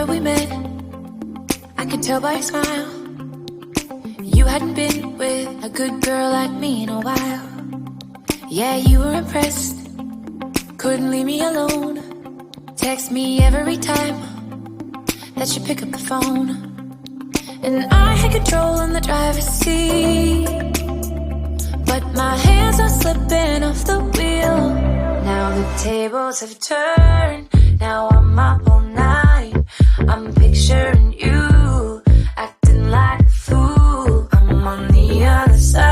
summer we met, I could tell by your smile you hadn't been with a good girl like me in a while. Yeah, you were impressed, couldn't leave me alone. Text me every time that you pick up the phone. And I had control in the driver's seat, but my hands are slipping off the wheel. Now the tables have turned, now I'm up all night. I'm picturing you acting like a fool. I'm on the other side.